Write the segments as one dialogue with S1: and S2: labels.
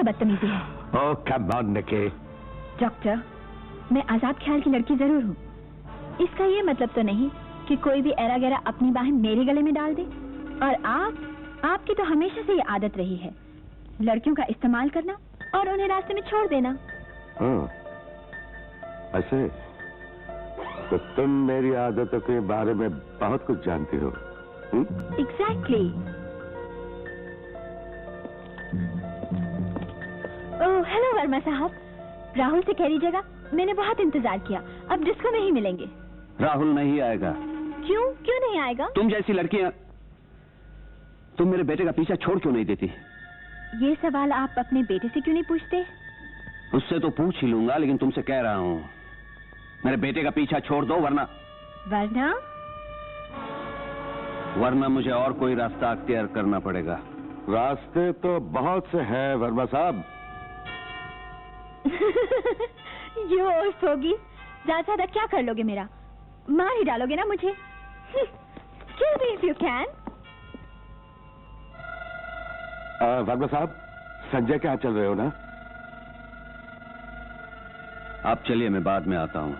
S1: बदतमीजी है।
S2: ओह come on Nikki.
S1: Doctor, मैं आजाद ख्याल की लड़की जरूर हूँ। इसका ये मतलब तो नहीं कि कोई भी ऐरा गैरा अपनी बाहें मेरे गले में डाल दे। और आपकी तो हमेशा से ये आदत रही है, लड़कियों का इस्तेमाल करना और उन्हें रास्ते में छोड़ देना।
S2: ऐसे तो तुम मेरी आदतों के बारे में बहुत कुछ जानती हो।
S1: एग्जैक्टली। ओह हेलो वर्मा साहब, राहुल से कह दीजिएगा मैंने बहुत इंतजार किया, अब डिस्को में ही मिलेंगे।
S3: राहुल नहीं आएगा।
S1: क्यों नहीं आएगा?
S3: तुम जैसी लड़कियां, तुम मेरे बेटे का पीछा छोड़ क्यों नहीं देती?
S1: ये सवाल आप अपने बेटे से क्यों नहीं पूछते?
S3: उससे तो पूछ ही लूंगा, लेकिन तुमसे कह रहा हूं मेरे बेटे का पीछा छोड़ दो, वरना मुझे और कोई रास्ता अख्तियार करना पड़ेगा।
S2: रास्ते तो बहुत से हैं वर्मा साहब।
S1: यो सोगी, ज्यादा क्या कर लोगे मेरा? मार ही डालोगे ना मुझे? Kill me if you can.
S2: Verma साहब, संजय के यहाँ चल रहे हो ना?
S3: आप चलिए, मैं बाद में आता हूं।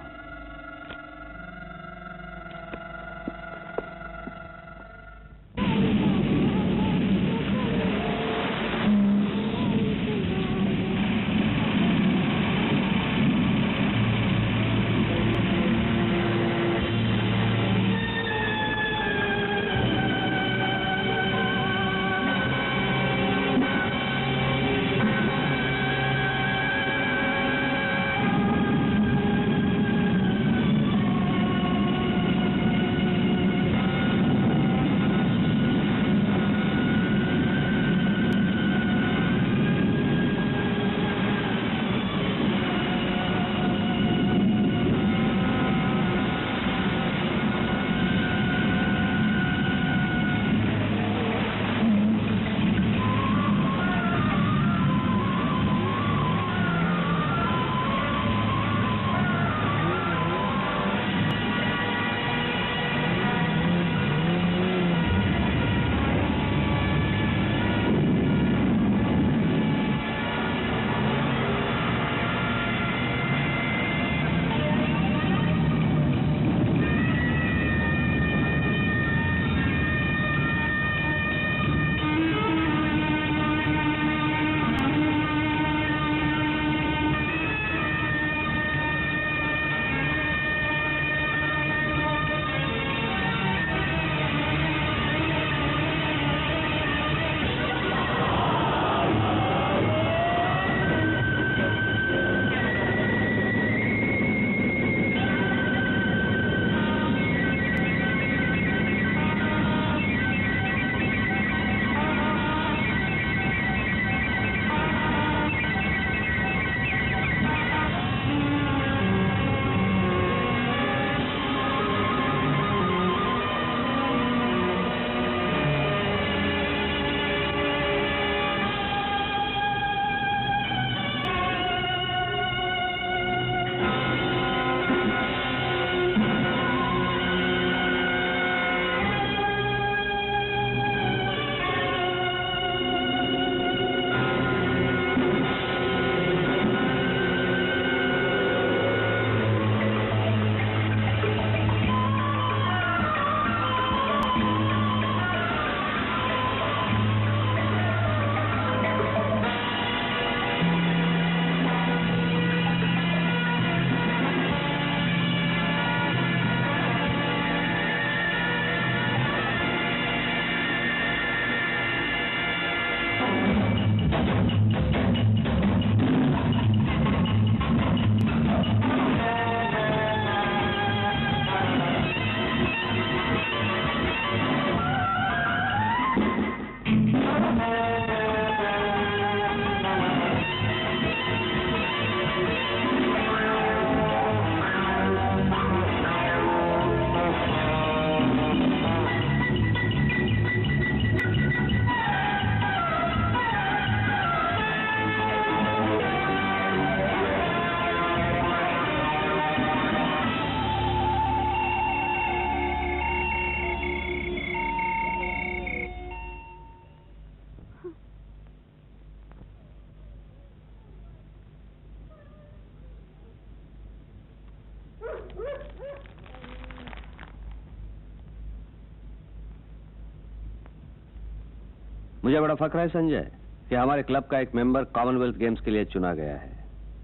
S3: मुझे बड़ा फक्र है संजय कि हमारे क्लब का एक मेंबर कॉमनवेल्थ गेम्स के लिए चुना गया है,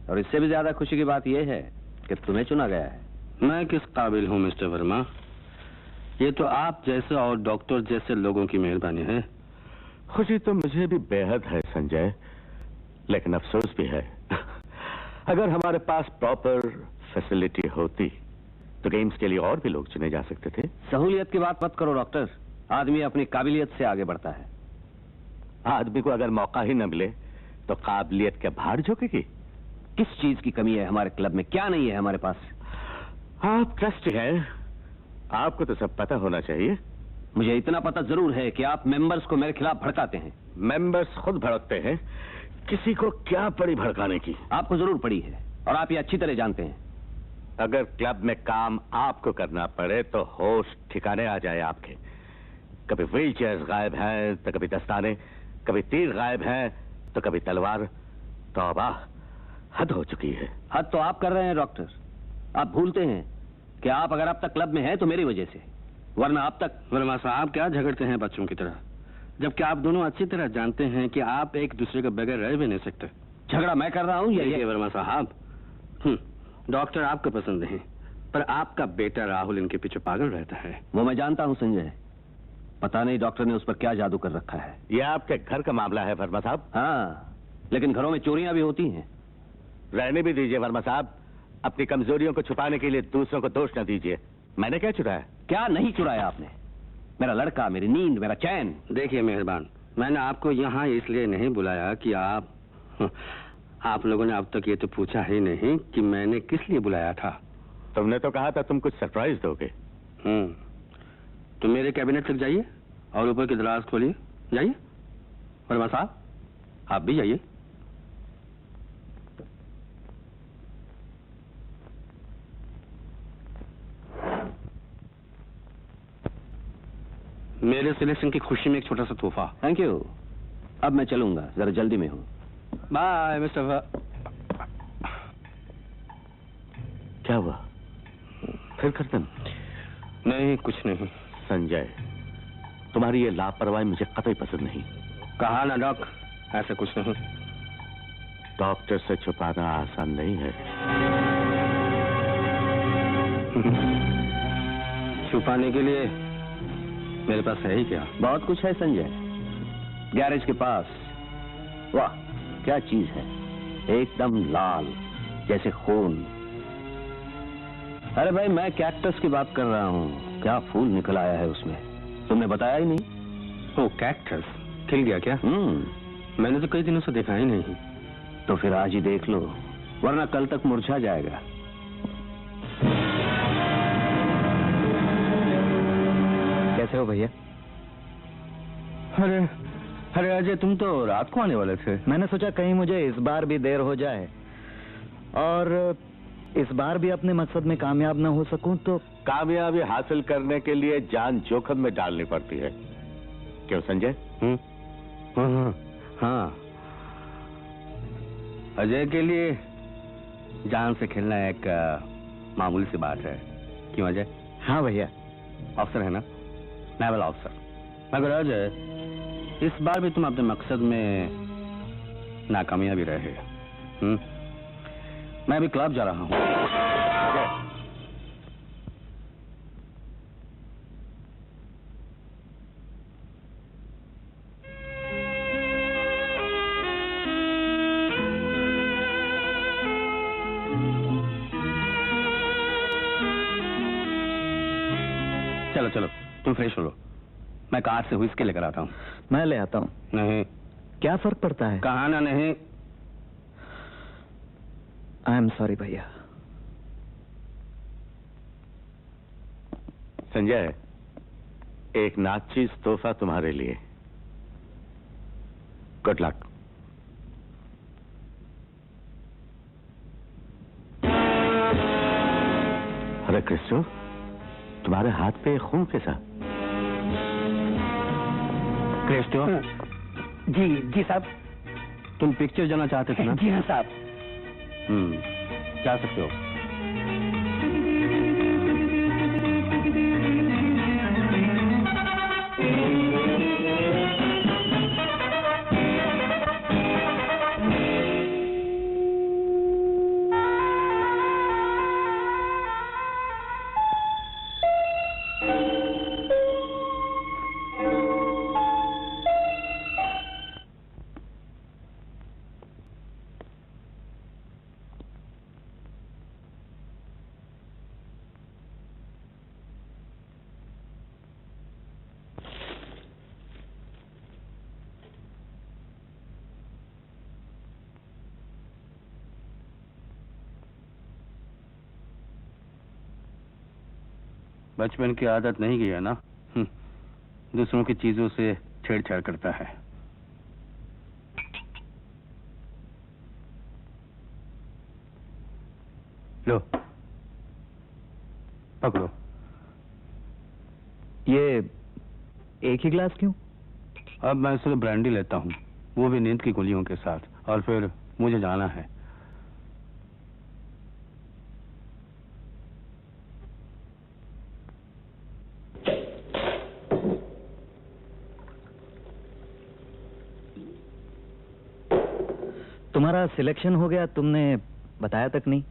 S3: और इससे भी ज्यादा खुशी की बात यह है कि तुम्हें चुना गया है।
S4: मैं किस काबिल हूँ मिस्टर वर्मा? ये तो आप जैसे और डॉक्टर जैसे लोगों की मेहरबानी है।
S2: खुशी तो मुझे भी बेहद है संजय, लेकिन अफसोस भी है। अगर हमारे पास प्रॉपर फैसिलिटी होती तो गेम्स के लिए और भी लोग चुने जा सकते थे।
S3: सहूलियत की बात मत करो डॉक्टर, आदमी अपनी काबिलियत से आगे बढ़ता है।
S2: आदमी को अगर मौका ही न मिले तो काबिलियत के बाहर झुकेगी।
S3: किस चीज की कमी है हमारे क्लब में, क्या नहीं है हमारे पास?
S2: आप ट्रस्टी हैं, आपको तो सब पता होना चाहिए।
S3: मुझे इतना पता जरूर है कि आप मेंबर्स को मेरे खिलाफ भड़काते हैं।
S2: मेंबर्स खुद भड़कते हैं, किसी को क्या पड़ी भड़काने की?
S3: आपको जरूर पड़ी है और आप ये अच्छी तरह जानते हैं।
S2: अगर क्लब में काम आपको करना पड़े तो होश ठिकाने आ जाए आपके। कभी व्हील चेयर गायब है तो कभी दस्ताने, कभी तीर गायब है तो कभी तलवार। तौबा, हद हो चुकी है।
S3: हद तो आप कर रहे हैं डॉक्टर। आप भूलते हैं कि आप अगर अब तक क्लब में हैं तो मेरी वजह से, वरना अब तक।
S4: वर्मा साहब क्या झगड़ते हैं बच्चों की तरह, जबकि आप दोनों अच्छी तरह जानते हैं कि आप एक दूसरे के बगैर रह भी नहीं सकते।
S3: झगड़ा मैं कर रहा हूँ या ये?
S4: वर्मा साहब, डॉक्टर आपको पसंद नहीं, पर आपका बेटा राहुल इनके पीछे पागल रहता है।
S3: वो मैं जानता हूँ संजय, पता नहीं डॉक्टर ने उस पर क्या जादू कर रखा है।
S2: ये आपके घर का मामला है वर्मा साहब।
S3: हाँ, लेकिन घरों में चोरियां भी होती हैं।
S2: रहने भी दीजिए वर्मा साहब, अपनी कमजोरियों को छुपाने के लिए दूसरों को दोष न दीजिए। मैंने क्या चुराया?
S3: क्या नहीं चुराया आपने? मेरा लड़का, मेरी नींद, मेरा चैन।
S4: देखिए मेहरबान, मैंने आपको यहाँ इसलिए नहीं बुलाया कि आप लोगों ने अब तक ये तो पूछा ही नहीं कि मैंने किस लिए बुलाया था।
S2: तुमने तो कहा था तुम कुछ सरप्राइज दोगे।
S4: तो मेरे कैबिनेट तक जाइए और ऊपर की दराज खोलिए। जाइए वर्मा साहब, आप भी जाइए। मेरे सिलेक्शन की खुशी में एक छोटा सा तोहफा।
S3: Thank you. अब मैं चलूंगा, जरा जल्दी में हूँ।
S4: Bye mister.
S2: क्या हुआ? फिर कर्तन?
S4: नहीं, कुछ नहीं।
S2: संजय, तुम्हारी ये लापरवाही मुझे कतई पसंद नहीं।
S4: कहा ना डॉक, ऐसा कुछ नहीं।
S2: डॉक्टर से छुपाना आसान नहीं है।
S4: छुपाने के लिए मेरे पास है ही क्या?
S3: बहुत कुछ है संजय। गैरेज के पास, वाह क्या चीज है, एकदम लाल जैसे खून। अरे भाई, मैं कैक्टस की बात कर रहा हूँ। क्या फूल निकल आया है उसमें, तुमने बताया ही नहीं।
S4: ओ कैक्टस खिल गया क्या? मैंने तो कई दिनों से देखा ही नहीं।
S3: तो फिर आज ही देख लो, वरना कल तक मुरझा जाएगा।
S5: कैसे हो भैया?
S4: अरे अजय, तुम तो रात को आने वाले थे।
S5: मैंने सोचा कहीं मुझे इस बार भी देर हो जाए और इस बार भी अपने मकसद में कामयाब ना हो सकूं तो।
S2: कामयाबी हासिल करने के लिए जान जोखिम में डालनी पड़ती है, क्यों संजय?
S4: हाँ, अजय के लिए जान से खेलना एक मामूली सी बात है। क्यों अजय?
S5: हाँ भैया।
S4: अफसर है ना, नेवल अफसर। मगर अजय, इस बार भी तुम अपने मकसद में नाकामयाबी रहे। मैं अभी क्लब जा रहा हूँ। चलो चलो, तुम फ्रेश हो लो, मैं कार से व्हिस्की लेकर आता हूँ।
S5: मैं ले आता हूँ।
S4: नहीं।
S5: क्या फर्क पड़ता है?
S4: कहा ना नहीं।
S5: आई एम सॉरी भैया।
S2: संजय, एक नाचीज तोहफा तुम्हारे लिए। Good luck. अरे क्रिस्टो, तुम्हारे हाथ पे खून कैसा?
S4: क्रिस्टो?
S5: जी साहब।
S4: तुम पिक्चर जाना चाहते थे ना?
S5: जी हाँ साहब।
S4: जा सकते हो। बचपन की आदत नहीं गई है ना। दूसरों की चीजों से छेड़छाड़ करता है। लो पकड़ो।
S5: ये एक ही ग्लास क्यों?
S4: अब मैं सिर्फ ब्रांडी लेता हूँ, वो भी नींद की गोलियों के साथ, और फिर मुझे जाना है।
S5: तुम्हारा सिलेक्शन हो गया, तुमने बताया तक नहीं।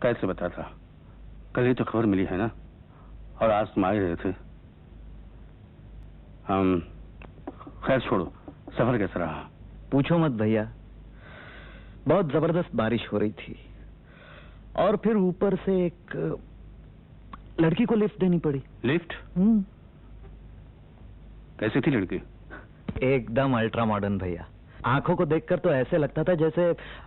S4: कैसे बताता? कल ही तो खबर मिली है ना, और आज तुम आ ही रहे थे। हम खैर छोड़ो, सफर कैसा रहा?
S5: पूछो मत भैया, बहुत जबरदस्त बारिश हो रही थी, और फिर ऊपर से एक लड़की को लिफ्ट देनी पड़ी।
S4: लिफ्ट? कैसी थी लड़की?
S5: एकदम अल्ट्रा मॉडर्न भैया। आंखों को देखकर तो ऐसे लगता था जैसे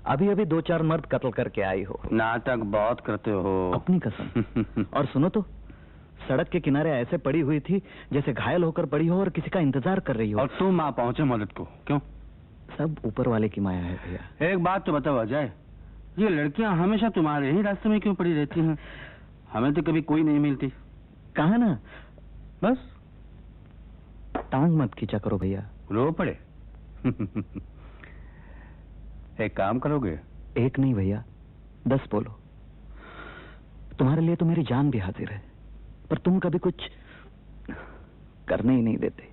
S5: अभी अभी 2-4 मर्द कत्ल करके आई हो।
S4: नाटक बहुत करते हो।
S5: अपनी कसम। और सुनो तो, सड़क के किनारे ऐसे पड़ी हुई थी जैसे घायल होकर पड़ी हो और किसी का इंतजार कर रही हो।
S4: और तुम आ पहुंचे मदद को, क्यों?
S5: सब ऊपर वाले की माया है भैया।
S4: एक बात तो बताओ अजय, ये लड़कियां हमेशा तुम्हारे ही रास्ते में क्यों पड़ी रहती हैं? हमें तो कभी कोई नहीं मिलती।
S5: कहा ना,
S4: बस
S5: टांग मत खींचा करो भैया।
S4: रो पड़े। एक काम करोगे?
S5: एक नहीं भैया, 10 बोलो। तुम्हारे लिए तो मेरी जान भी हाजिर है, पर तुम कभी कुछ करने ही नहीं देते।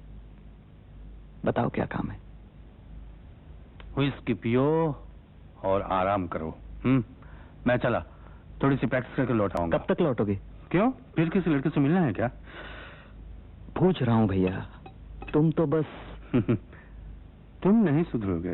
S5: बताओ क्या काम है?
S4: व्हिस्की पियो और आराम करो। मैं चला, थोड़ी सी प्रैक्टिस करके लौट आऊंगा।
S5: कब तक लौटोगे?
S4: क्यों, फिर किसी लड़के से मिलना है क्या?
S5: पूछ रहा हूं भैया, तुम तो बस
S4: तुम नहीं सुधरोगे।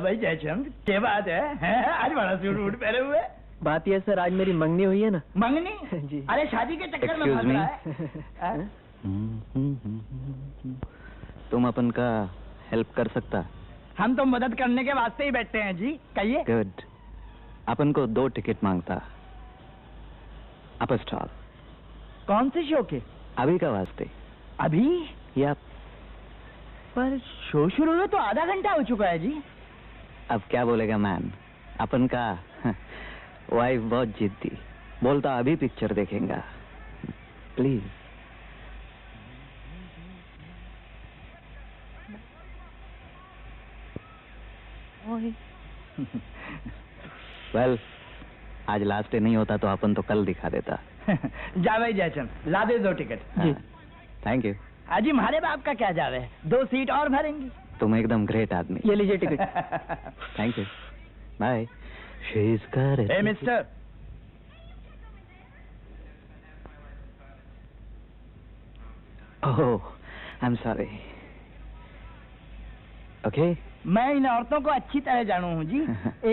S6: भाई जयचंद, क्या बात है? आज बड़ा सूट वूट पहने हुए।
S7: बात यह सर, आज मेरी मंगनी हुई है ना।
S6: मंगनी?
S7: जी।
S6: अरे शादी के चक्कर में फंस रहा है।
S5: तुम अपन का हेल्प कर सकता?
S6: हम तो मदद करने के वास्ते ही बैठे हैं जी, कहिए।
S5: गुड। अपन को 2 टिकट मांगता अपर स्टॉल।
S6: कौन से शो के?
S5: अभी का वास्ते।
S6: अभी?
S5: या
S6: पर शो शुरू हुए तो आधा घंटा हो चुका है जी।
S5: अब क्या बोलेगा मैन, अपन का वाइफ बहुत जिद्दी, बोलता अभी पिक्चर देखेंगा। प्लीज। वेल, आज लास्ट डे नहीं होता तो अपन तो कल दिखा देता।
S6: जा भाई जयचंद, ला दे 2 टिकट।
S5: जी। Thank you.
S6: अजी हमारे बाप का क्या जावे है, 2 सीट और भरेंगी।
S5: तुम एकदम ग्रेट आदमी।
S7: ये लीजिए टिकट।
S5: Thank you. बाय।
S6: ए mister,
S5: oh, I am sorry. Okay.
S6: मैं इन औरतों को अच्छी तरह जानू हूँ जी।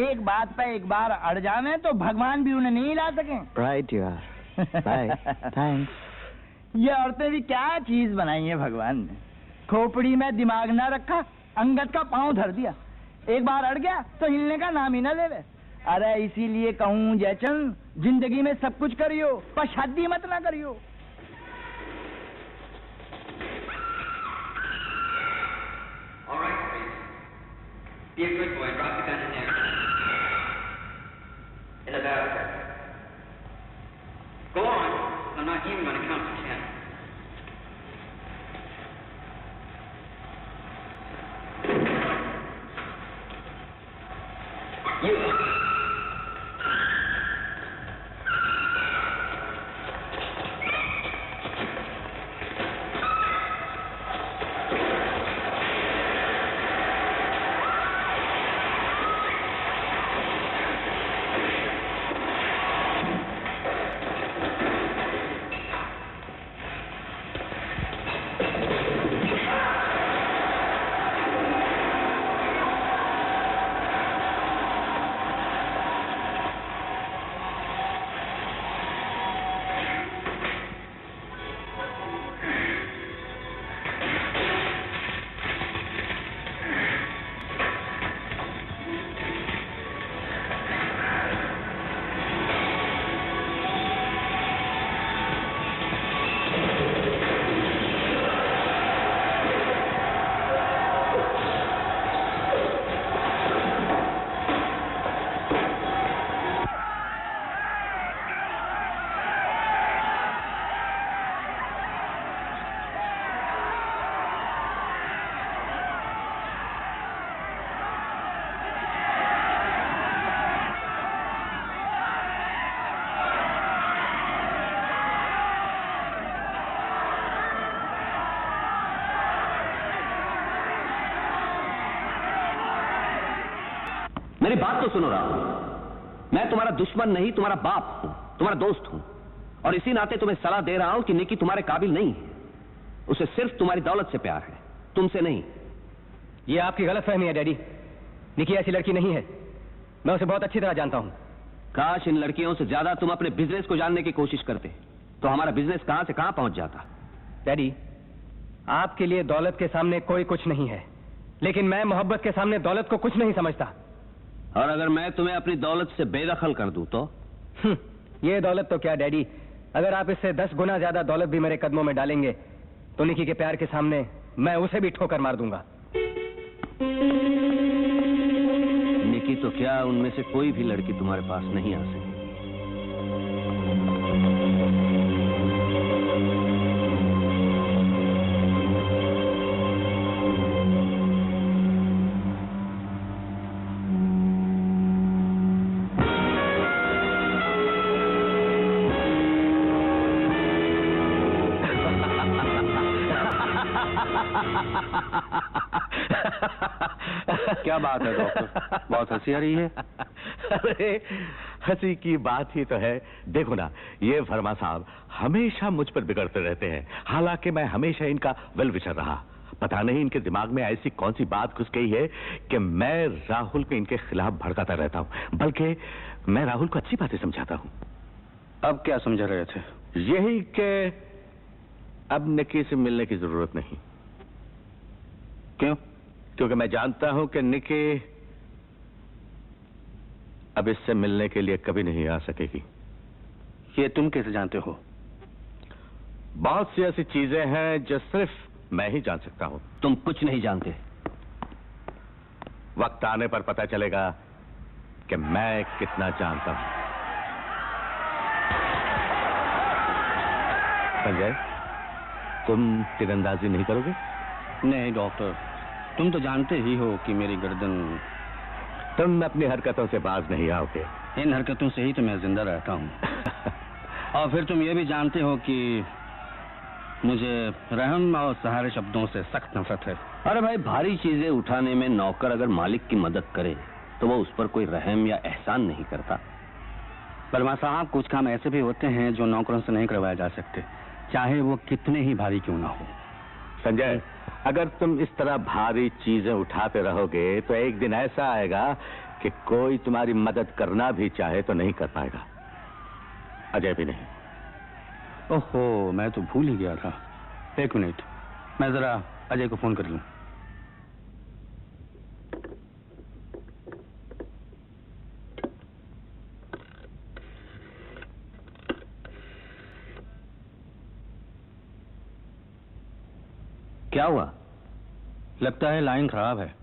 S6: एक बात पे एक बार अड़ जावे तो भगवान भी उन्हें नहीं ला सके।
S5: Right you are. Bye. Thanks.
S6: ये औरतें भी क्या चीज बनाई है भगवान ने। खोपड़ी में दिमाग ना रखा, अंगद का पांव धर दिया। एक बार अड़ गया तो हिलने का नाम ही ना लेवे। अरे इसीलिए कहूँ जयचंद, जिंदगी में सब कुछ करियो पर शादी मत ना करियो।
S8: Be a good boy, drop the gun in there. In the bathtub. Go on. I'm not even going to count to 10. You.
S3: मेरी बात तो सुनो राम, मैं तुम्हारा दुश्मन नहीं, तुम्हारा बाप हूं, तुम्हारा दोस्त हूं, और इसी नाते तुम्हें सलाह दे रहा हूं कि निकी तुम्हारे काबिल नहीं है। उसे सिर्फ तुम्हारी दौलत से प्यार है, तुमसे नहीं।
S7: ये आपकी गलतफहमी है डैडी। निकी ऐसी लड़की नहीं है, मैं उसे बहुत अच्छी तरह जानता हूँ।
S3: काश इन लड़कियों से ज्यादा तुम अपने बिजनेस को जानने की कोशिश करते, तो हमारा बिजनेस कहां से कहां पहुंच जाता।
S7: डैडी, आपके लिए दौलत के सामने कोई कुछ नहीं है, लेकिन मैं मोहब्बत के सामने दौलत को कुछ नहीं समझता।
S3: और अगर मैं तुम्हें अपनी दौलत से बेदखल कर दूं तो?
S7: ये दौलत तो क्या डैडी, अगर आप इससे 10 गुना ज्यादा दौलत भी मेरे कदमों में डालेंगे तो निकी के प्यार के सामने मैं उसे भी ठोकर मार दूंगा।
S3: निकी तो क्या, उनमें से कोई भी लड़की तुम्हारे पास नहीं आ सकती।
S4: क्या बात है डॉक्टर, बहुत हंसी आ रही है।
S2: अरे हंसी की बात ही तो है। देखो ना, ये वर्मा साहब हमेशा मुझ पर बिगड़ते रहते हैं, हालांकि मैं हमेशा इनका वेल विशर रहा। पता नहीं इनके दिमाग में ऐसी कौन सी बात घुस गई है कि मैं राहुल को इनके खिलाफ भड़काता रहता हूं, बल्कि मैं राहुल को अच्छी बातें समझाता हूं।
S4: अब क्या समझ रहे थे?
S2: यही कि अब निकी से मिलने की जरूरत नहीं।
S4: क्यों?
S2: क्योंकि मैं जानता हूं कि निकी अब इससे मिलने के लिए कभी नहीं आ सकेगी।
S4: ये तुम कैसे जानते हो?
S2: बहुत सी ऐसी चीजें हैं जो सिर्फ मैं ही जान सकता हूं।
S3: तुम कुछ नहीं जानते।
S2: वक्त आने पर पता चलेगा कि मैं कितना जानता हूं। संजय, तुम तीरंदाजी नहीं करोगे?
S4: नहीं डॉक्टर, तुम तो जानते ही हो कि मेरी गर्दन।
S2: तुम अपनी हरकतों से बाज नहीं आओगे।
S4: इन हरकतों से ही तो मैं जिंदा रहता हूँ। और फिर तुम ये भी जानते हो कि मुझे रहम और सहारे शब्दों से सख्त नफरत है।
S3: अरे भाई, भारी चीजें उठाने में नौकर अगर मालिक की मदद करे तो वो उस पर कोई रहम या एहसान नहीं करता।
S4: बलमा साहब, कुछ काम ऐसे भी होते हैं जो नौकरों से नहीं करवाए जा सकते, चाहे वो कितने ही भारी क्यों ना हो।
S2: संजय, अगर तुम इस तरह भारी चीजें उठाते रहोगे तो एक दिन ऐसा आएगा कि कोई तुम्हारी मदद करना भी चाहे तो नहीं कर पाएगा। अजय भी नहीं।
S4: ओहो, मैं तो भूल ही गया था। एक मिनट, मैं जरा अजय को फोन कर लूं।
S3: क्या हुआ?
S4: लगता है लाइन खराब है।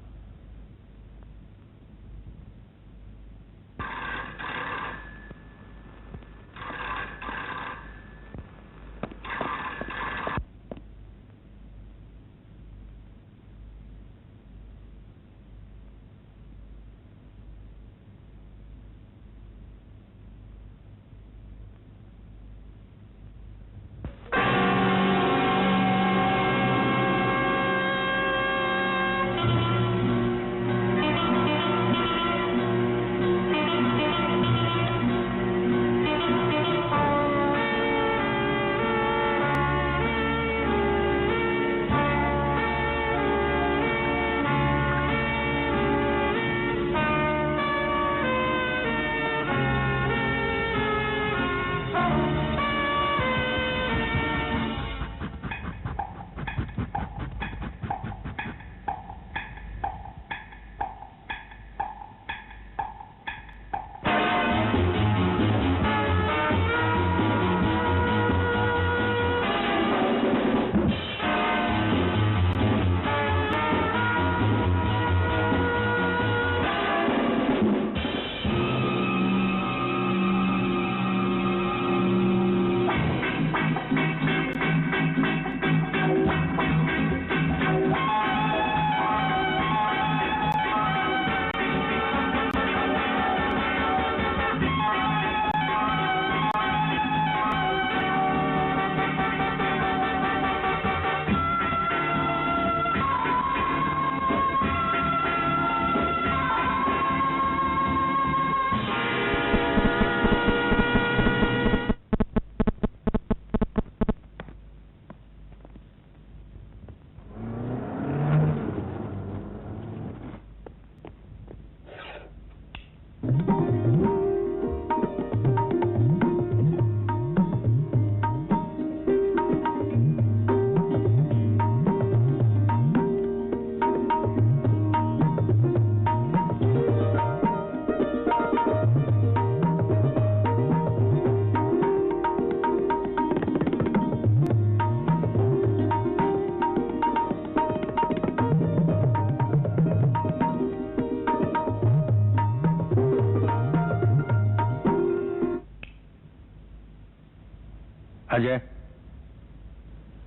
S4: अजय,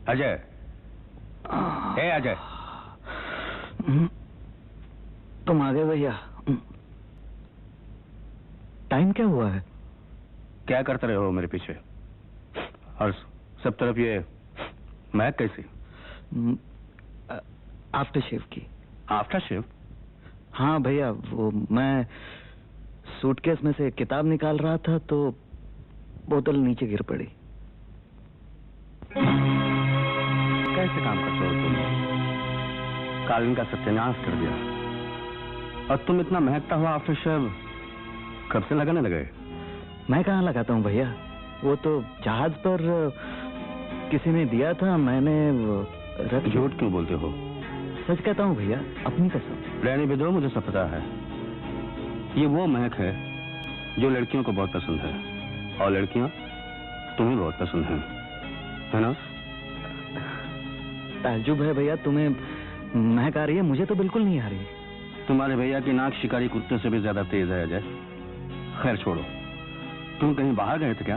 S4: अजय, ए अजय,
S5: तुम आ गए भैया। टाइम क्या हुआ है?
S4: क्या करते रहे हो मेरे पीछे? और सब तरफ ये महक कैसी?
S5: आफ्टर शेव की।
S4: After shave?
S5: हाँ भैया, वो मैं सूटकेस में से किताब निकाल रहा था तो बोतल नीचे गिर पड़ी।
S4: कैसे काम करते हो तुम? कालीन का सत्यानाश कर दिया। और तुम इतना महकता हुआ आफ्टर शेव कब से लगाने लगे?
S5: मैं कहाँ लगाता हूँ भैया, वो तो जहाज पर किसी ने दिया था, मैंने रख।
S4: झूठ क्यों बोलते हो?
S5: सच कहता हूँ भैया, अपनी कसम।
S4: रहने भी दो, मुझे सब पता है। ये वो महक है जो लड़कियों को बहुत पसंद है, और लड़कियां तुम्हें बहुत पसंद है ना?
S5: ताज्जुब है भैया, तुम्हें महक आ रही है, मुझे तो बिल्कुल नहीं आ रही।
S4: तुम्हारे भैया की नाक शिकारी कुत्ते से भी ज्यादा तेज है अजय। खैर छोड़ो, तुम कहीं बाहर गए थे क्या?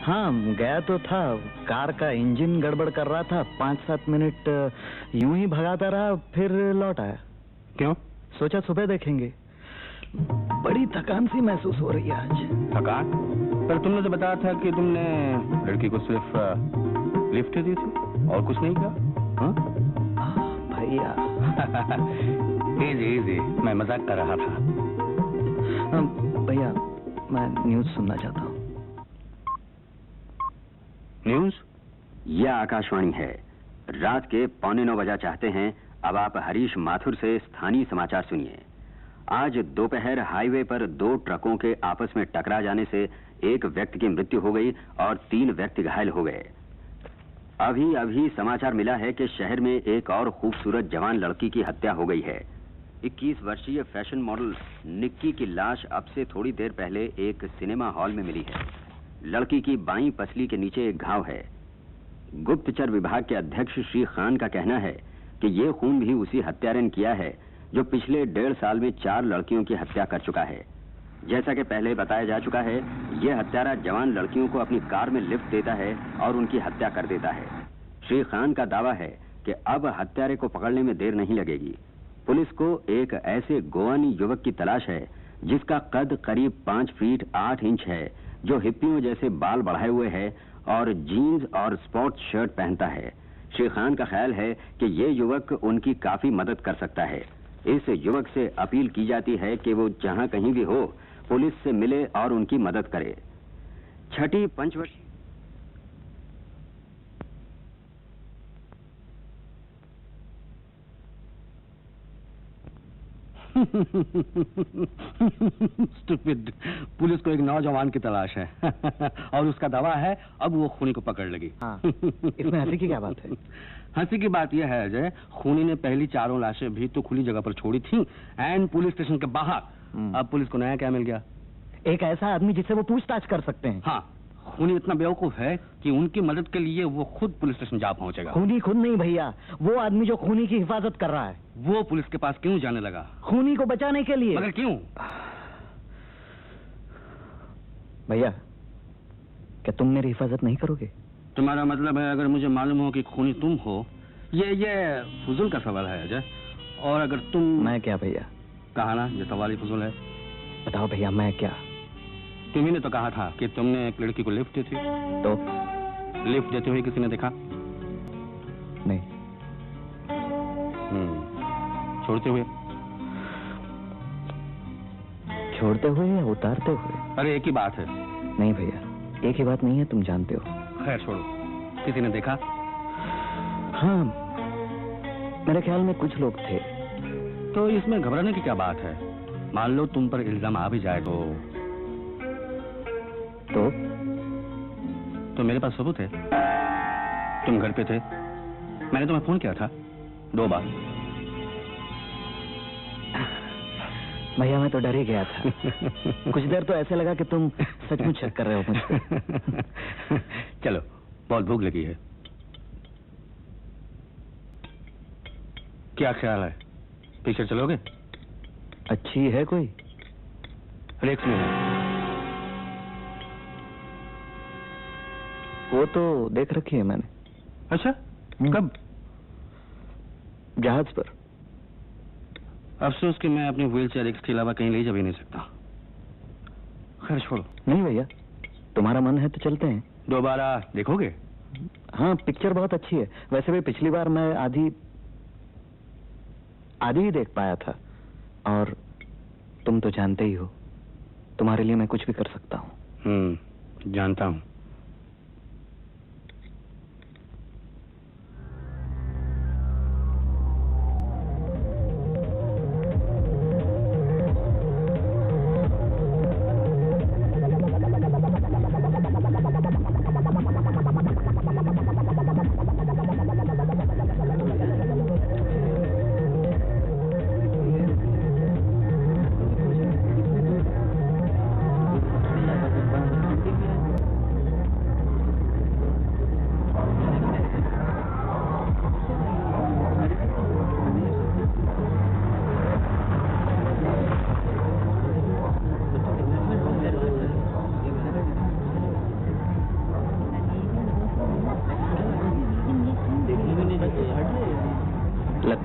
S5: हाँ गया तो था, कार का इंजन गड़बड़ कर रहा था, 5-7 मिनट यूं ही भगाता रहा, फिर लौट आया।
S4: क्यों?
S5: सोचा सुबह देखेंगे। बड़ी थकान सी महसूस हो रही है आज।
S4: थकान? पर तुमने तो बताया था कि तुमने लड़की को सिर्फ लिफ्ट दी थी और कुछ नहीं किया। हाँ
S5: भैया
S4: इजी इजी, मैं मजाक कर रहा था।
S5: भैया मैं न्यूज सुनना चाहता हूँ।
S3: न्यूज? यह आकाशवाणी है। रात के 8:45 बजा चाहते हैं। अब आप हरीश माथुर से स्थानीय समाचार सुनिए। आज दोपहर हाईवे पर 2 ट्रकों के आपस में टकरा जाने से एक व्यक्ति की मृत्यु हो गई और 3 व्यक्ति घायल हो गए। अभी अभी समाचार मिला है कि शहर में एक और खूबसूरत जवान लड़की की हत्या हो गई है। 21 वर्षीय फैशन मॉडल निक्की की लाश अब से थोड़ी देर पहले एक सिनेमा हॉल में मिली है। लड़की की बाईं पसली के नीचे एक घाव है। गुप्तचर विभाग के अध्यक्ष श्री खान का कहना है कि ये खून भी उसी हत्यारे ने किया है जो पिछले 1.5 साल में 4 लड़कियों की हत्या कर चुका है। जैसा कि पहले बताया जा चुका है, यह हत्यारा जवान लड़कियों को अपनी कार में लिफ्ट देता है और उनकी हत्या कर देता है। श्री खान का दावा है कि अब हत्यारे को पकड़ने में देर नहीं लगेगी। पुलिस को एक ऐसे गोवानी युवक की तलाश है जिसका कद करीब 5 फीट 8 इंच है, जो हिप्पियों जैसे बाल बढ़ाए हुए है और जीन्स और स्पोर्ट्स शर्ट पहनता है। श्री खान का ख्याल है कि ये युवक उनकी काफी मदद कर सकता है। इस युवक से अपील की जाती है कि वो जहां कहीं भी हो पुलिस से मिले और उनकी मदद करे। छठी पंचवर्षीय
S4: स्टूपिड, पुलिस को एक नौजवान की तलाश है और उसका दावा है अब वो खूनी को पकड़ लेगी।
S5: हाँ, इसमें हंसी की क्या बात है?
S4: हंसी की बात यह है अजय, खूनी ने पहली 4 लाशें भी तो खुली जगह पर छोड़ी थी एंड पुलिस स्टेशन के बाहर। अब पुलिस को नया क्या मिल गया?
S5: एक ऐसा आदमी जिससे वो पूछताछ कर सकते हैं।
S4: हाँ, खूनी इतना बेवकूफ है कि उनकी मदद के लिए वो खुद पुलिस स्टेशन जा पहुंचेगा।
S5: खूनी खुद नहीं भैया, वो आदमी जो खूनी की हिफाजत कर रहा है।
S4: वो पुलिस के पास क्यों जाने लगा?
S5: खूनी को बचाने के लिए।
S4: मगर क्यों?
S5: भैया क्या तुम मेरी हिफाजत नहीं करोगे?
S4: तुम्हारा मतलब है अगर मुझे मालूम हो कि खूनी तुम हो? ये फुजुल का सवाल है अजय। और अगर तुम...
S5: मैं क्या भैया?
S4: कहा ना ये सवाल ही फुजुल है।
S5: बताओ भैया मैं क्या?
S4: तुम्ही ने तो कहा था कि तुमने एक लड़की को लिफ्ट दी थी।
S5: तो
S4: लिफ्ट देते हुए किसी ने देखा?
S5: नहीं।
S4: छोड़ते हुए?
S5: छोड़ते हुए या उतारते हुए?
S4: अरे एक ही बात है।
S5: नहीं भैया, एक ही बात नहीं है, तुम जानते हो।
S4: खैर छोड़ो, किसी ने देखा?
S5: हाँ, मेरे ख्याल में कुछ लोग थे।
S4: तो इसमें घबराने की क्या बात है? मान लो तुम पर इल्जाम आ भी जाए तो मेरे पास सबूत है। तुम घर पे थे, मैंने तुम्हें फोन किया था 2 बार।
S5: भैया मैं तो डर ही गया था। कुछ देर तो ऐसे लगा कि तुम सचमुच शक कर रहे हो मुझ पे।
S4: चलो, बहुत भूख लगी है। क्या ख्याल है, पिक्चर चलोगे?
S5: अच्छी है कोई?
S4: रेक्स में है।
S5: वो तो देख रखी है मैंने।
S4: अच्छा, कब?
S5: जहाज पर।
S4: अफसोस कि मैं अपनी व्हीलचेयर एक्स के अलावा कहीं ले जा भी नहीं सकता। खैर छोड़ो।
S5: नहीं भैया, तुम्हारा मन है तो चलते हैं।
S4: दोबारा देखोगे?
S5: हाँ, पिक्चर बहुत अच्छी है। वैसे भी पिछली बार मैं आधी ही देख पाया था, और तुम तो जानते ही हो, तुम्हारे लिए मैं कुछ भी कर सकता हूँ।
S4: जानता हूँ।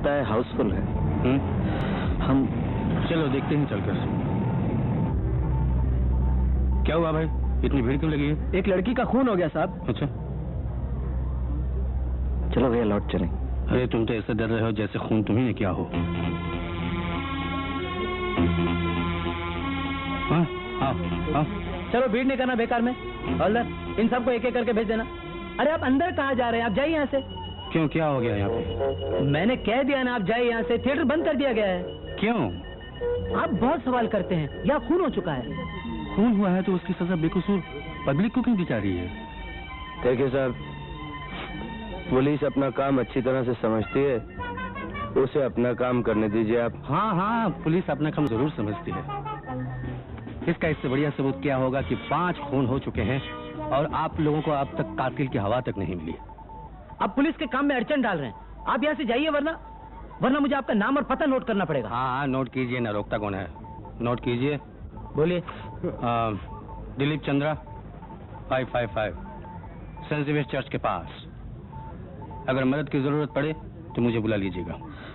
S5: लगता है हाउसफुल है। हम
S4: चलो देखते हैं चलकर। क्या हुआ भाई, इतनी भीड़ क्यों लगी है?
S7: एक लड़की का खून हो गया साहब।
S4: अच्छा,
S5: चलो भैया लौट चलें।
S4: अरे तुम तो ऐसे डर रहे हो जैसे खून तुम्ही ने क्या हो। हाँ, हाँ, हाँ।
S7: चलो भीड़ नहीं करना बेकार में। हवलदार इन सबको एक एक करके भेज देना। अरे आप अंदर कहाँ जा रहे हैं? आप जाइए यहाँ से।
S4: क्यों, क्या हो गया यहाँ पे?
S7: मैंने कह दिया ना, आप जाइए यहाँ से। थिएटर बंद कर दिया गया है।
S4: क्यों?
S7: आप बहुत सवाल करते हैं। यहाँ खून हो चुका है।
S4: खून हुआ है तो उसकी सजा बेकसूर पब्लिक को क्यों दिखा रही है?
S9: देखिए साहब, पुलिस अपना काम अच्छी तरह से समझती है, उसे अपना काम करने दीजिए आप।
S4: हाँ हाँ, पुलिस अपना काम जरूर समझती है। इसका इससे बढ़िया सबूत क्या होगा कि 5 खून हो चुके हैं और आप लोगों को अब तक कातिल की हवा तक नहीं मिली।
S7: आप पुलिस के काम में अड़चन डाल रहे हैं। आप यहाँ से जाइए, वरना मुझे आपका नाम और पता नोट करना पड़ेगा।
S4: हाँ हाँ, नोट कीजिए ना, रोकता कौन है। नोट कीजिए।
S7: बोलिए।
S4: Dilip Chandra, 555 Saint Xavier's church के पास। अगर मदद की जरूरत पड़े तो मुझे बुला लीजिएगा।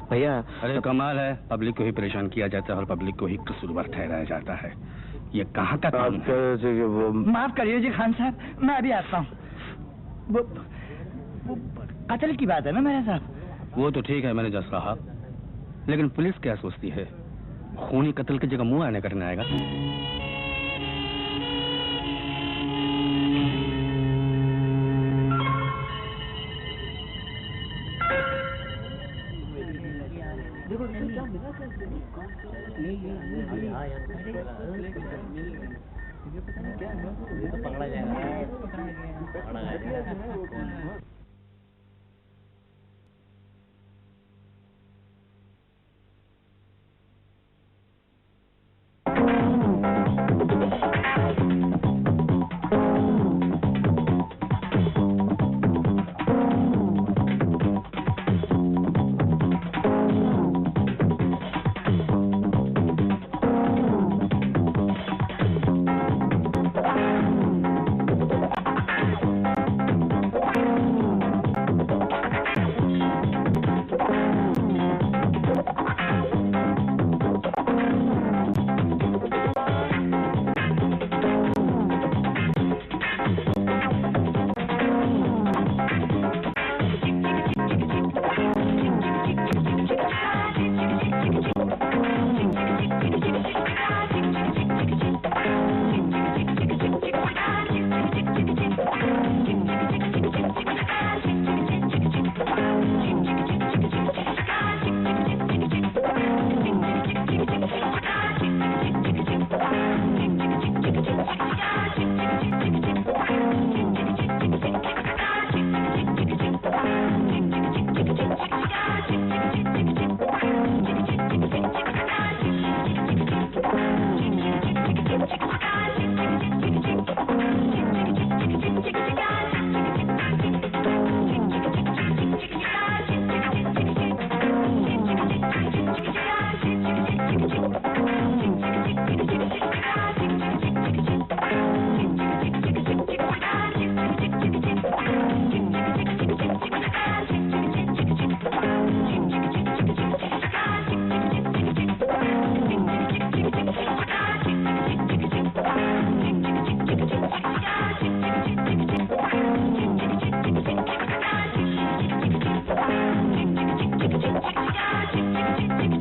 S5: भैया
S4: अरे कमाल है, पब्लिक को ही परेशान किया जाता है और पब्लिक को ही कसूरवार ठहराया जाता है। ये कहाँ का काम है?
S6: माफ करिए जी खान साहब, मैं अभी आता हूँ। वो कत्ल की बात है ना मेरे साहब।
S4: वो तो ठीक है, मैंने जैसा कहा, लेकिन पुलिस क्या सोचती है? खूनी कत्ल की जगह मुंह आने करने आएगा।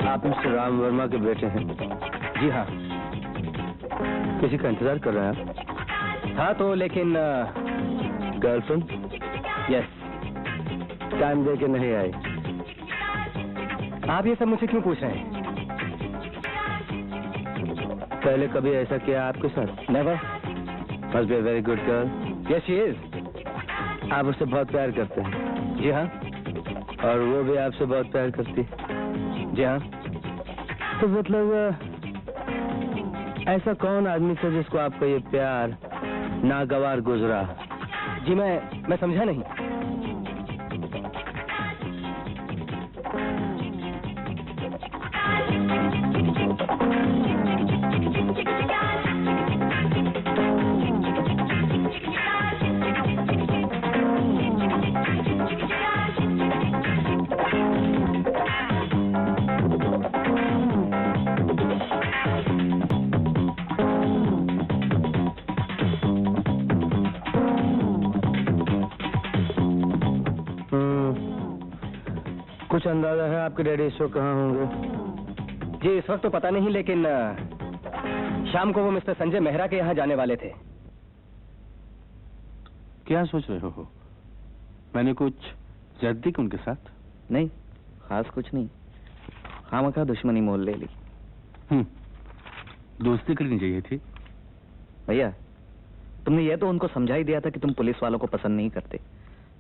S9: आप मिस्टर राम वर्मा के बेटे हैं?
S7: जी हाँ।
S9: किसी का इंतजार कर रहे हैं आप?
S7: हाँ तो लेकिन
S9: गर्लफ्रेंड?
S7: यस।
S9: टाइम दे के नहीं आई?
S7: आप ये सब मुझसे क्यों पूछ रहे हैं?
S9: पहले कभी ऐसा किया आपके साथ?
S7: Never.
S9: Must be a very good girl.
S7: Yes she is.
S9: आप उससे बहुत प्यार करते हैं?
S7: जी हाँ।
S9: और वो भी आपसे बहुत प्यार करती है?
S7: जी हाँ।
S9: तो मतलब ऐसा कौन आदमी था जिसको आपका ये प्यार नागवार गुजरा?
S7: जी मैं समझा नहीं।
S9: कुछ अंदाजा है आपके डैडी इस वक्त कहाँ होंगे?
S7: जी इस वक्त तो पता नहीं, लेकिन शाम को वो मिस्टर संजय मेहरा के यहाँ जाने वाले थे।
S4: क्या सोच रहे हो? मैंने कुछ ज्यादती की उनके साथ?
S5: नहीं, खास कुछ नहीं, खामखा दुश्मनी मोल ले ली।
S4: दोस्ती करनी चाहिए थी।
S5: भैया, तुमने ये तो उनको समझा ही दिया था कि तुम पुलिस वालों को पसंद नहीं करते,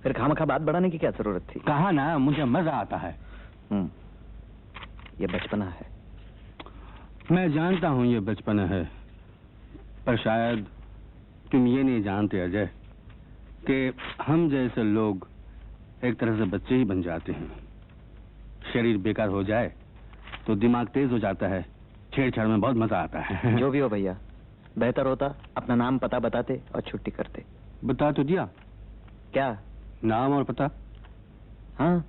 S5: फिर खामखा बात बढ़ाने की क्या जरूरत थी?
S4: कहा ना, मुझे मजा आता है।
S5: ये बचपना है।
S4: मैं जानता हूँ ये बचपना है, पर शायद तुम ये नहीं जानते अजय कि हम जैसे लोग एक तरह से बच्चे ही बन जाते हैं। शरीर बेकार हो जाए तो दिमाग तेज हो जाता है, छेड़छाड़ में बहुत मजा आता है।
S5: जो भी हो भैया, बेहतर होता अपना नाम पता बताते और छुट्टी करते।
S4: बता तो दिया।
S5: क्या
S4: नाम और पता?
S5: हाँ,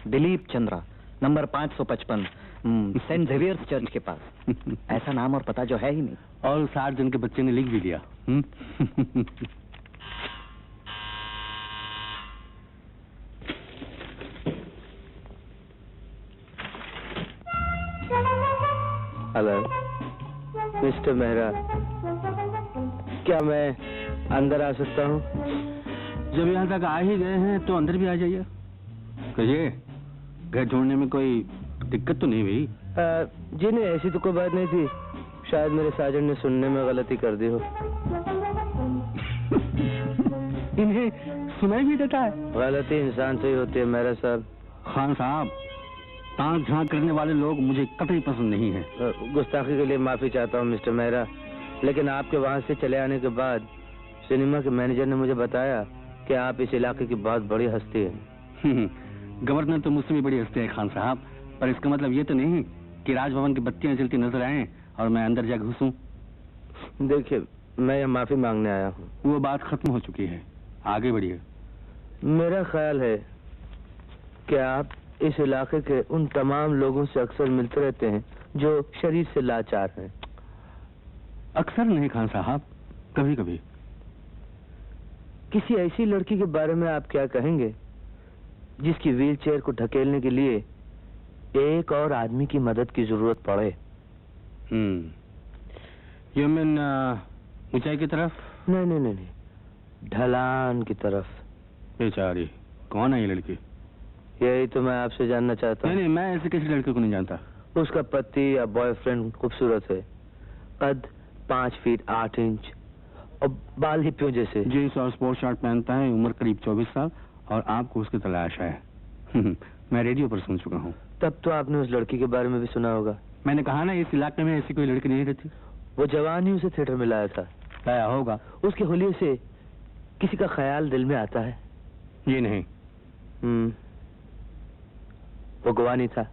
S5: Dilip Chandra, number 555, Saint Xavier's church के पास। ऐसा नाम और पता जो है ही नहीं।
S4: और 60 जन के बच्चे ने लिख भी लिया।
S9: हेलो मिस्टर मेहरा, क्या मैं अंदर आ सकता हूँ?
S4: जब यहाँ तक आ ही गए हैं तो अंदर भी आ जाइए। कहिए, घर ढूंढने में कोई दिक्कत तो नहीं हुई?
S9: जी नहीं, ऐसी तो कोई बात नहीं थी। शायद मेरे साजन ने सुनने में गलती कर दी हो।
S4: इन्हें सुनाई भी देता है?
S9: गलती इंसान से ही होती है मेहरा साहब।
S4: खान साहब, ताक झांक करने वाले लोग मुझे कतई पसंद नहीं है।
S9: गुस्ताखी के लिए माफी चाहता हूँ मिस्टर मेहरा, लेकिन आपके वहाँ से चले आने के बाद सिनेमा के मैनेजर ने मुझे बताया कि आप इस इलाके की बहुत बड़ी हस्ती है।
S4: गवर्नर तो मुझसे भी बड़ी हस्ती है खान साहब, पर इसका मतलब ये तो नहीं कि राजभवन की बत्तियां जलती नजर आए और मैं अंदर जा घुसूं।
S9: देखिए, मैं यहाँ माफी मांगने आया हूँ।
S4: वो बात खत्म हो चुकी है, आगे बढ़िए।
S9: मेरा ख्याल है कि आप इस इलाके के उन तमाम लोगों से अक्सर मिलते रहते हैं जो शरीर से लाचार हैं।
S4: अक्सर नहीं खान साहब, कभी कभी।
S9: किसी ऐसी लड़की के बारे में आप क्या कहेंगे जिसकी व्हीलचेयर को ढकेलने के लिए एक और आदमी की मदद की जरूरत पड़े?
S4: यू मीन ऊंचाई की तरफ?
S9: नहीं नहीं नहीं, ढलान की तरफ।
S4: बेचारी, कौन है ये लड़की?
S9: यही तो मैं आपसे जानना चाहता हूँ।
S4: नहीं, मैं ऐसे किसी लड़के को नहीं जानता।
S9: उसका पति या बॉयफ्रेंड खूबसूरत है, कद 5 फीट 8 इंच और बाल हिप्पियों जैसे।
S4: जींस और स्पोर्ट शर्ट पहनता है, उम्र करीब 24 साल, और आपको उसकी तलाश है। मैं रेडियो पर सुन चुका हूँ।
S9: तब तो आपने उस लड़की के बारे में भी सुना होगा।
S4: मैंने कहा ना, इस इलाके में ऐसी कोई लड़की नहीं रहती।
S9: वो जवान ही उसे थिएटर में लाया था।
S4: लाया होगा।
S9: उसके होलिये से किसी का ख्याल दिल में आता है?
S4: ये नहीं।
S9: वो गवानी था?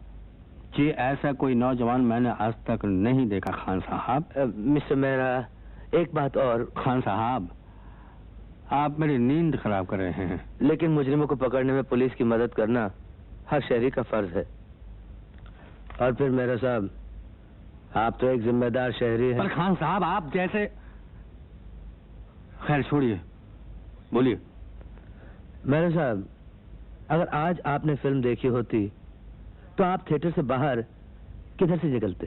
S4: जी, ऐसा कोई नौजवान मैंने आज तक नहीं देखा खान साहब।
S9: मिस्टर मेहरा, एक बात और।
S4: खान साहब, आप मेरी नींद खराब कर रहे हैं।
S9: लेकिन मुजरिमों को पकड़ने में पुलिस की मदद करना हर शहरी का फर्ज है। और फिर मेहरा साहब, आप तो एक जिम्मेदार शहरी हैं।
S4: पर खान साहब, आप जैसे... खैर छोड़िए, बोलिए।
S9: मेहरा साहब, अगर आज आपने फिल्म देखी होती तो आप थिएटर से बाहर किधर से निकलते?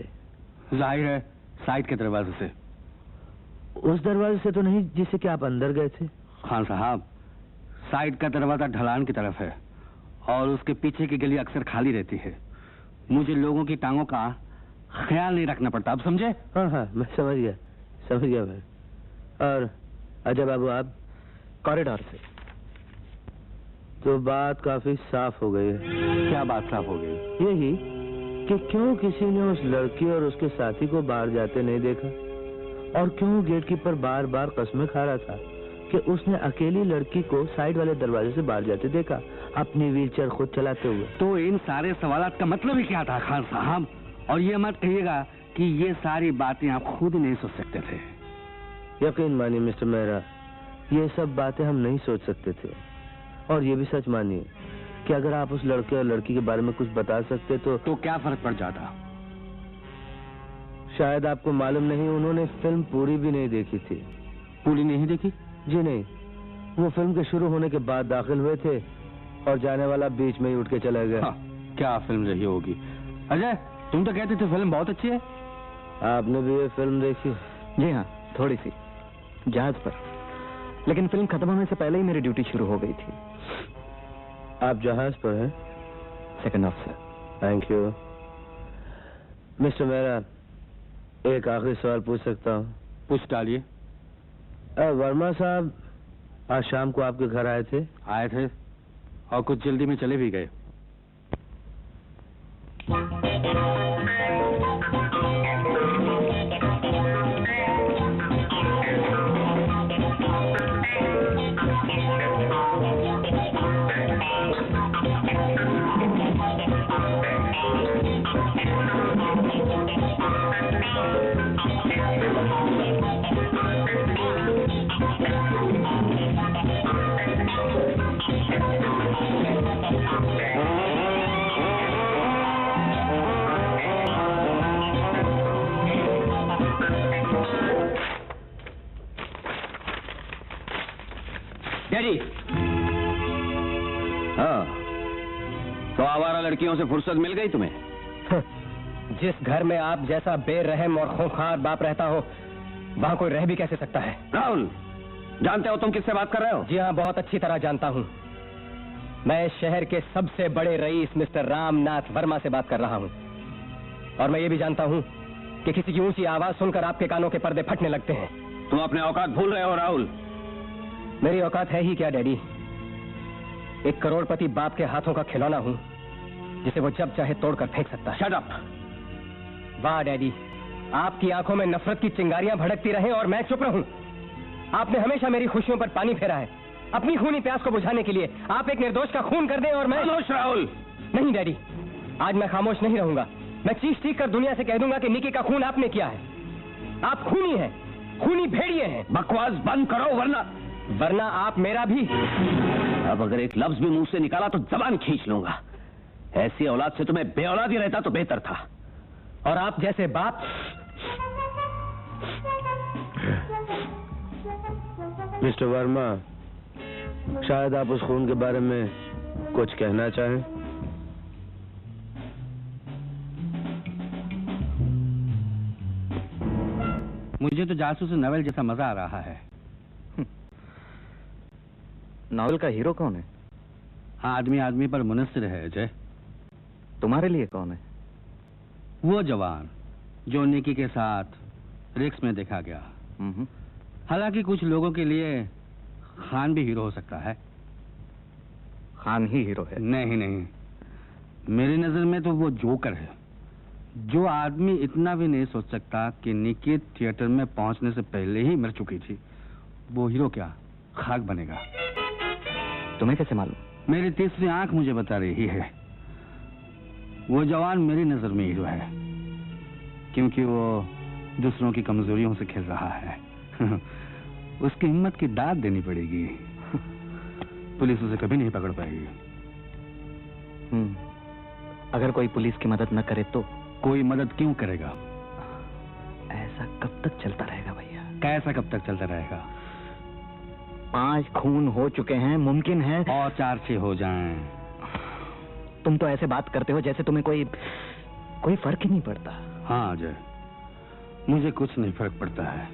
S4: जाहिर है साइड के दरवाजे से।
S9: उस दरवाजे से तो नहीं जिससे कि आप अंदर गए थे?
S4: खान साहब, साइड का दरवाजा ढलान की तरफ है और उसके पीछे की गली अक्सर खाली रहती है। मुझे लोगों की टांगों का ख्याल नहीं रखना पड़ता, आप समझे?
S9: हाँ, मैं समझ गया मैं। और अजय बाबू, आप?
S5: कॉरिडोर से।
S9: तो बात काफी साफ हो गई है।
S4: क्या बात साफ हो गई?
S9: यही कि क्यों किसी ने उस लड़की और उसके साथी को बाहर जाते नहीं देखा, और क्यों गेटकीपर बार बार कसमें खा रहा था कि उसने अकेली लड़की को साइड वाले दरवाजे से बाहर जाते देखा, अपनी व्हीलचेयर खुद चलाते हुए।
S4: तो इन सारे सवालात का मतलब ही क्या था खान साहब? और ये मत कहिएगा कि ये सारी बातें आप खुद नहीं सोच सकते थे।
S9: यकीन मानिए मिस्टर मेहरा, ये सब बातें हम नहीं सोच सकते थे। और ये भी सच मानिए कि अगर आप उस लड़के और लड़की के बारे में कुछ बता सकते तो
S4: क्या फर्क पड़ जाता?
S9: शायद आपको मालूम नहीं, उन्होंने फिल्म पूरी भी नहीं देखी थी।
S4: पूरी नहीं देखी?
S9: जी नहीं, वो फिल्म के शुरू होने के बाद दाखिल हुए थे और जाने वाला बीच में ही उठ के चला गया।
S4: क्या फिल्म रही होगी। अजय, तुम तो कहते थे फिल्म बहुत अच्छी है।
S9: आपने भी ये फिल्म देखी?
S5: जी हाँ, थोड़ी सी, जहाज पर। लेकिन फिल्म खत्म होने से पहले ही मेरी ड्यूटी शुरू हो गई थी।
S9: आप जहाज पर हैं?
S5: Second officer.
S9: Thank you. Mister Mehra, एक आखिरी सवाल पूछ सकता हूँ?
S4: पूछ डालिए।
S9: वर्मा साहब आज शाम को आपके घर आए थे?
S4: आए थे और कुछ जल्दी में चले भी गए।
S3: डैडी, हाँ, तो आवारा लड़कियों से फुर्सत मिल गई तुम्हें?
S7: जिस घर में आप जैसा बेरहम और खूंखार बाप रहता हो, वहाँ कोई रह भी कैसे सकता है?
S3: राहुल, जानते हो तुम किससे बात कर रहे हो?
S7: जी हाँ, बहुत अच्छी तरह जानता हूँ। मैं इस शहर के सबसे बड़े रईस मिस्टर रामनाथ वर्मा से बात कर रहा हूँ। और मैं ये भी जानता हूँ कि किसी की ऊंची आवाज सुनकर आपके कानों के पर्दे फटने लगते हैं।
S3: तुम अपने औकात भूल रहे हो राहुल।
S7: मेरी औकात है ही क्या डैडी? एक करोड़पति बाप के हाथों का खिलौना हूँ जिसे वो जब चाहे तोड़कर फेंक सकता है।
S3: Shut up.
S7: वाह डैडी, आपकी आंखों में नफरत की चिंगारियां भड़कती रहें और मैं चुप रहूं। आपने हमेशा मेरी खुशियों पर पानी फेरा है। अपनी खूनी प्यास को बुझाने के लिए आप एक निर्दोष का खून कर दें और मैं...
S3: खामोश राहुल।
S7: नहीं डैडी, आज मैं खामोश नहीं रहूंगा। मैं चीख कर दुनिया से कह दूंगा कि निकी का खून आपने किया है। आप खूनी हैं, खूनी भेड़िए हैं।
S3: बकवास बंद करो
S7: वरना आप मेरा भी...
S3: अब अगर एक लफ्ज भी मुंह से निकाला तो जबान खींच लूंगा। ऐसी औलाद से तुम्हें बेऔलाद ही रहता तो बेहतर था।
S7: और आप जैसे बाप...
S9: मिस्टर वर्मा, शायद आप उस खून के बारे में कुछ कहना चाहें?
S4: मुझे तो जासूस नॉवेल जैसा मजा आ रहा है।
S5: नॉवेल का हीरो कौन है?
S4: हाँ, आदमी आदमी पर मुनस्सिर है अजय।
S5: तुम्हारे लिए कौन है?
S4: वो जवान जो निकी के साथ रिक्स में देखा गया। हालांकि कुछ लोगों के लिए खान भी हीरो हो सकता है।
S5: खान ही हीरो है?
S4: नहीं नहीं, मेरी नजर में तो वो जोकर है। जो आदमी इतना भी नहीं सोच सकता कि निकी थिएटर में पहुंचने से पहले ही मर चुकी थी, वो हीरो क्या खाक बनेगा।
S5: तुम्हें कैसे मालूम?
S4: मेरी तीसरी आंख मुझे बता रही है। वो जवान मेरी नजर में हीरो है क्योंकि वो दूसरों की कमजोरियों से खेल रहा है। उसकी हिम्मत की दाद देनी पड़ेगी। पुलिस उसे कभी नहीं पकड़ पाएगी।
S5: अगर कोई पुलिस की मदद न करे तो?
S4: कोई मदद क्यों करेगा?
S5: ऐसा कब तक चलता रहेगा भैया?
S4: कैसा कब तक चलता रहेगा?
S5: 5 खून हो चुके हैं, मुमकिन है
S4: और 4-6 हो जाएं।
S5: तुम तो ऐसे बात करते हो जैसे तुम्हें कोई फर्क ही नहीं पड़ता।
S4: हाँ अजय, मुझे कुछ नहीं फर्क पड़ता है।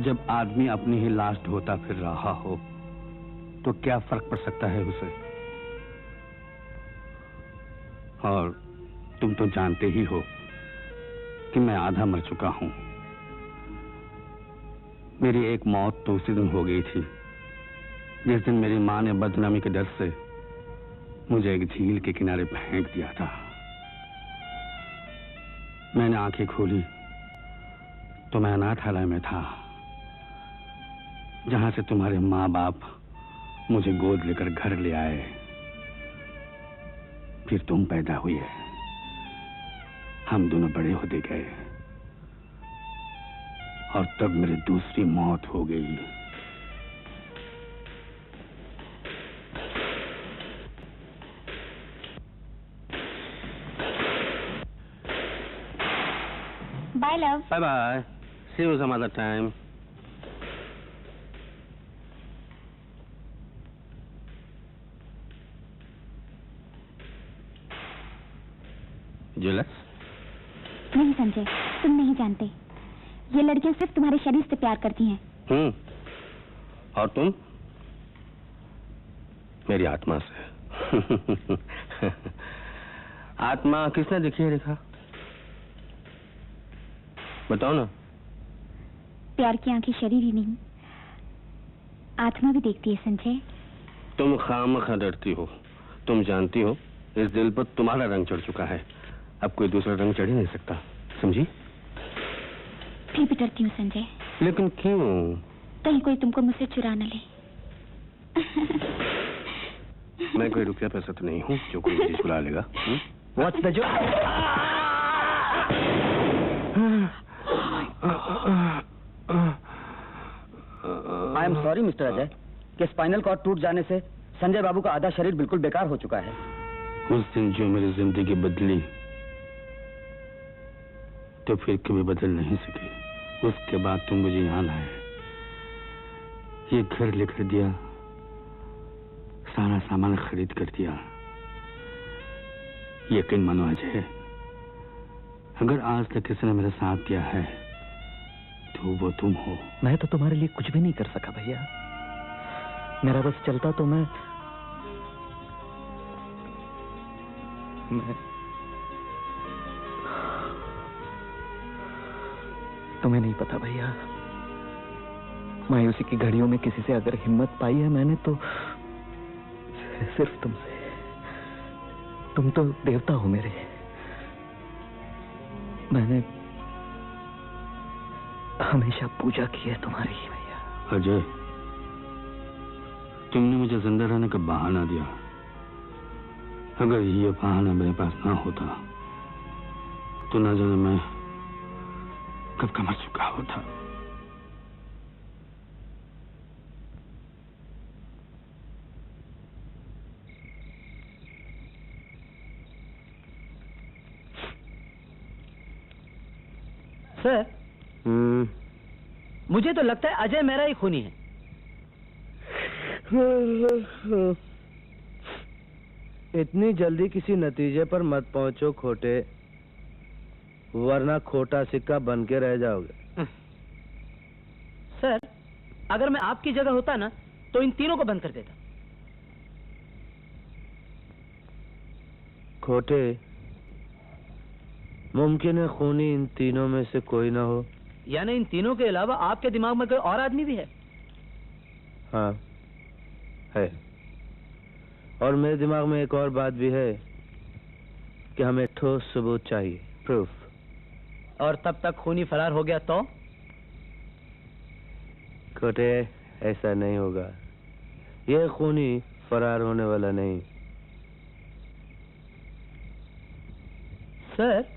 S4: जब आदमी अपनी ही लाश ढोता फिर रहा हो तो क्या फर्क पड़ सकता है उसे? और तुम तो जानते ही हो कि मैं आधा मर चुका हूं। मेरी एक मौत तो उसी दिन हो गई थी जिस दिन मेरी मां ने बदनामी के डर से मुझे एक झील के किनारे फेंक दिया था। मैंने आंखें खोली तो मैं अनाथालय में था, जहां से तुम्हारे माँ बाप मुझे गोद लेकर घर ले आए। फिर तुम पैदा हुई है, हम दोनों बड़े होते गए और तब मेरी दूसरी मौत हो गई।
S1: Bye, love.
S4: Bye bye. See you some other time. Jealous?
S1: नहीं संजय, तुम नहीं जानते, ये लड़कियां सिर्फ तुम्हारे शरीर से प्यार करती हैं।
S4: और तुम? मेरी आत्मा से। आत्मा किसने देखी है रेखा? बताओ ना।
S1: प्यार की आंखें शरीर ही नहीं, आत्मा भी देखती है संजय।
S4: तुम खामखा डरती हो। तुम जानती हो इस दिल पर तुम्हारा रंग चढ़ चुका है, अब कोई दूसरा रंग चढ़ ही नहीं सकता, समझी?
S1: फिर भी डरती हूँ संजय।
S4: लेकिन क्यों?
S1: कहीं कोई तुमको मुझसे चुरा न ले।
S4: मैं कोई रुपया पैसा तो नहीं हूँ जो कोई मुझे चुरा लेगा।
S5: What's the joke? I am sorry, Mr. Ajay, कि स्पाइनल कॉर्ड टूट जाने से संजय बाबू का आधा शरीर बिल्कुल बेकार हो चुका है।
S4: उस दिन जो मेरी जिंदगी बदली तो फिर कभी बदल नहीं सकी। उसके बाद तुम मुझे यहाँ लाए, ये घर लेकर दिया, सारा सामान खरीद कर दिया। यकीन मानो अजय, अगर आज तक किसी ने मेरा साथ दिया है तो वो तुम हो।
S5: मैं तो तुम्हारे लिए कुछ भी नहीं कर सका भैया। मेरा बस चलता तो मैं तुम्हें नहीं पता भैया, मायूसी की घड़ियों में किसी से अगर हिम्मत पाई है मैंने तो सिर्फ तुमसे। तुम तो देवता हो मेरे। मैंने हमेशा पूजा की है तुम्हारी भैया।
S4: अजय, तुमने मुझे जिंदा रहने का बहाना दिया। अगर ये बहाना मेरे पास ना होता तो ना जाने मैं कब का मर चुका होता।
S5: सर, मुझे तो लगता है अजय मेरा ही खूनी है।
S9: इतनी जल्दी किसी नतीजे पर मत पहुंचो खोटे, वरना खोटा सिक्का बन के रह जाओगे।
S5: सर, अगर मैं आपकी जगह होता ना तो इन तीनों को बंद कर देता।
S9: खोटे, मुमकिन है खूनी इन तीनों में से कोई ना हो।
S5: यानी इन तीनों के अलावा आपके दिमाग में कोई और आदमी भी है?
S9: हाँ है, और मेरे दिमाग में एक और बात भी है कि हमें ठोस सबूत चाहिए, प्रूफ।
S5: और तब तक खूनी फरार हो गया तो?
S9: खोटे, ऐसा नहीं होगा। ये खूनी फरार होने वाला नहीं।
S5: सर,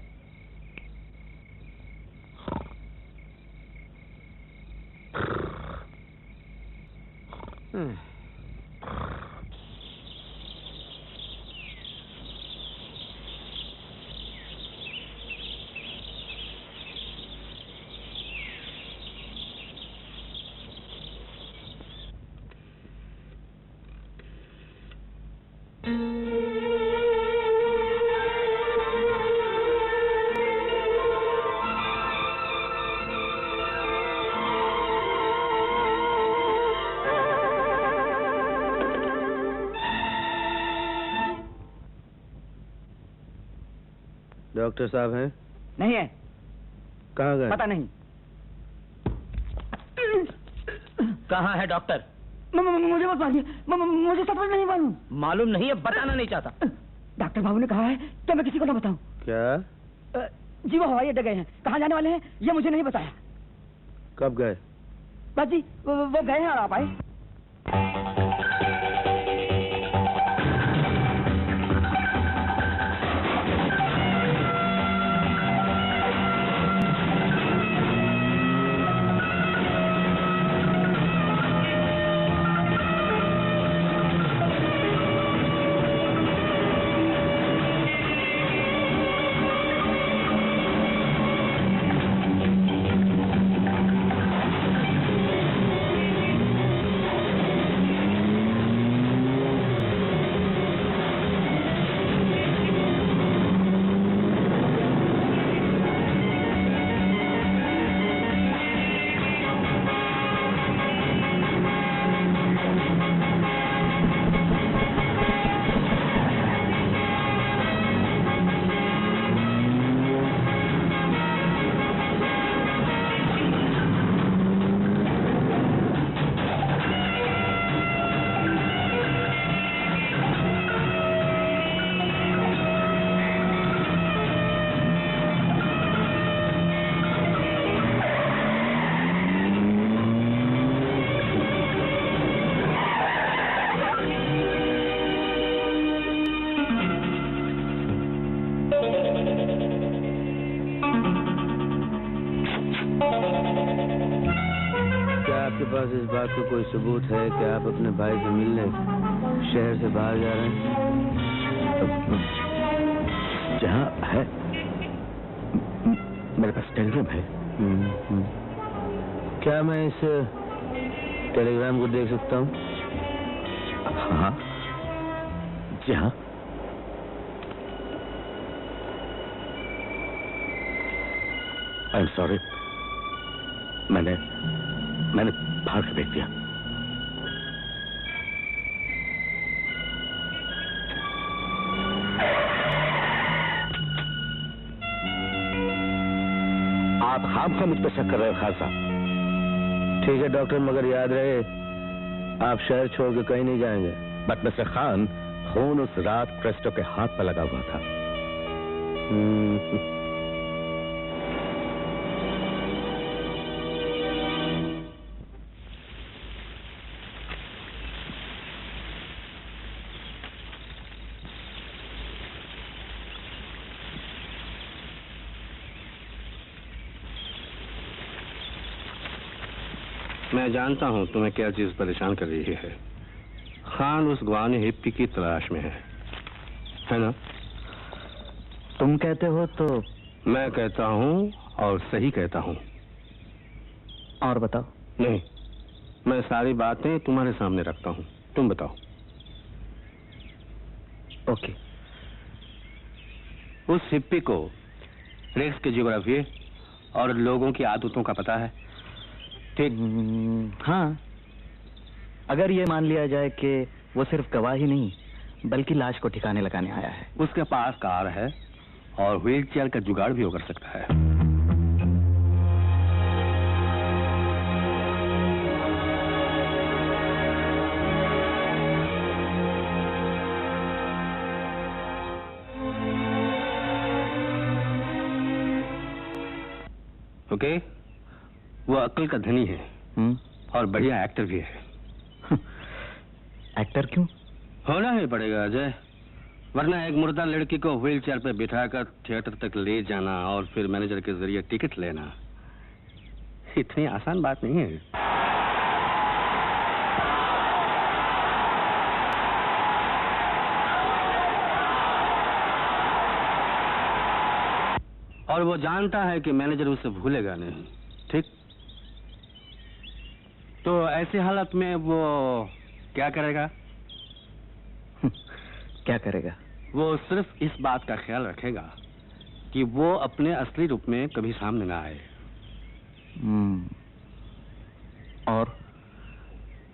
S9: डॉक्टर साहब हैं?
S5: नहीं है।
S9: कहाँ गए?
S5: पता नहीं। कहाँ है डॉक्टर? मुझे मत मारिए, मुझे सच में नहीं मालूम। मालूम नहीं है, बताना नहीं चाहता। डॉक्टर बाबू ने कहा है कि मैं किसी को ना बताऊं।
S9: क्या?
S5: जी वो हवाई अड्डे गए हैं, कहाँ जाने वाले हैं ये मुझे नहीं बताया।
S9: कब गए?
S5: बस जी वो गए हैं और आप आए।
S9: बात का कोई सबूत है कि आप अपने भाई से मिलने शहर से बाहर जा रहे हैं?
S2: जहाँ है मेरे पास टेलीग्राम है।
S9: क्या मैं इस टेलीग्राम को देख सकता हूँ?
S2: हाँ जी हाँ। आई एम सॉरी, मैंने फाड़ के फेंक दिया। आप खामखा मुझ पर शक कर रहे हो खान साहब।
S9: ठीक है डॉक्टर, मगर याद रहे आप शहर छोड़ के कहीं नहीं जाएंगे।
S2: बट मिस्टर खान, खून उस रात क्रेस्टो के हाथ पर लगा हुआ था।
S4: मैं जानता हूं तुम्हें क्या चीज परेशान कर रही है। खान उस गुआनी हिप्पी की तलाश में है ना?
S5: तुम कहते हो तो?
S4: मैं कहता हूं और सही कहता हूं।
S5: और बताओ।
S4: नहीं, मैं सारी बातें तुम्हारे सामने रखता हूं, तुम बताओ।
S5: ओके।
S4: उस हिप्पी को रेक्स की जियोग्राफी और लोगों की आदतों का पता है? ठीक।
S5: हाँ, अगर ये मान लिया जाए कि वो सिर्फ गवाह ही नहीं बल्कि लाश को ठिकाने लगाने आया है।
S4: उसके पास कार है और व्हील चेयर का जुगाड़ भी हो कर सकता है। ओके? वो अक्ल का धनी है और बढ़िया एक्टर भी है।
S5: एक्टर क्यों?
S4: होना ही पड़ेगा अजय, वरना एक मुर्दा लड़की को व्हील चेयर पे बिठाकर थिएटर तक ले जाना और फिर मैनेजर के जरिए टिकट लेना इतनी आसान बात नहीं है। और वो जानता है कि मैनेजर उसे भूलेगा नहीं। ठीक? तो ऐसी हालत में वो क्या करेगा?
S5: क्या करेगा?
S4: वो सिर्फ इस बात का ख्याल रखेगा कि वो अपने असली रूप में कभी सामने ना आए।
S5: और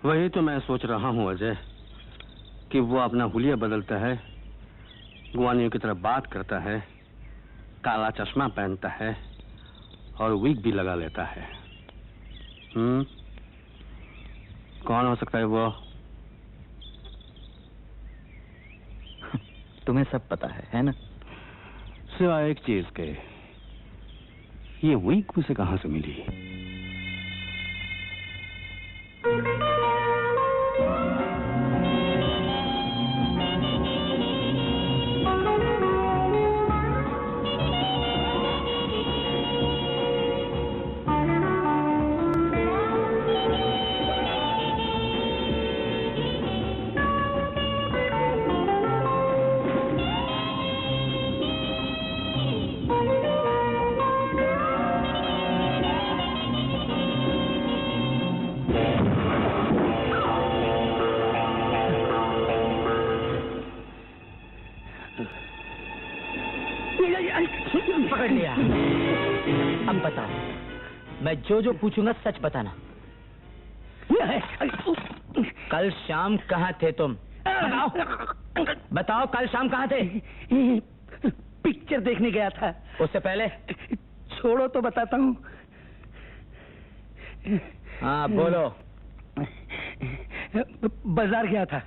S4: वही तो मैं सोच रहा हूँ अजय, कि वो अपना हुलिया बदलता है, गुआनियों की तरह बात करता है, काला चश्मा पहनता है और विग भी लगा लेता है। कौन हो सकता है वो?
S5: तुम्हें सब पता है ना?
S4: सिवाय एक चीज के, ये विग उसे कहां से मिली?
S5: पकड़ लिया। अब बताओ, मैं जो पूछूंगा सच बताना। कल शाम कहाँ थे तुम? बताओ कल शाम कहाँ थे?
S6: पिक्चर देखने गया था।
S5: उससे पहले?
S6: छोड़ो तो बताता हूँ।
S5: हाँ बोलो।
S6: बाजार गया था,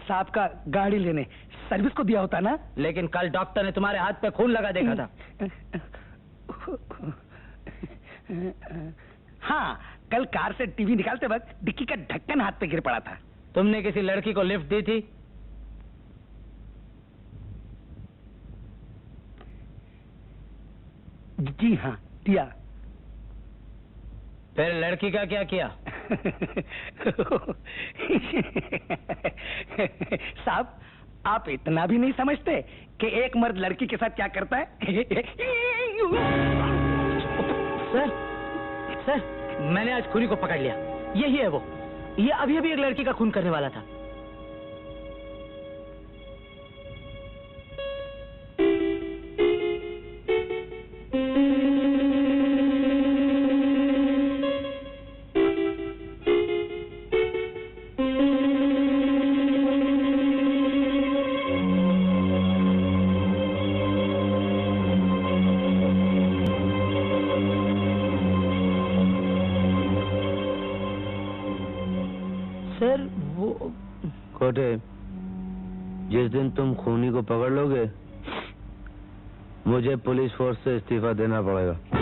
S6: साहब का गाड़ी लेने, सर्विस को दिया होता ना।
S5: लेकिन कल डॉक्टर ने तुम्हारे हाथ पे खून लगा देखा था।
S6: हाँ, कल कार से टीवी निकालते वक्त डिक्की का ढक्कन हाथ पे गिर पड़ा था।
S5: तुमने किसी लड़की को लिफ्ट दी थी?
S6: जी हाँ, दिया।
S5: फिर लड़की का क्या किया?
S10: साहब, आप इतना भी नहीं समझते कि एक मर्द लड़की के साथ क्या करता है?
S6: सर, मैंने आज खूनी को पकड़ लिया। यही है वो। ये अभी अभी एक लड़की का खून करने वाला था। सर वो
S9: कोटे, जिस दिन तुम खूनी को पकड़ लोगे मुझे पुलिस फोर्स से इस्तीफा देना पड़ेगा।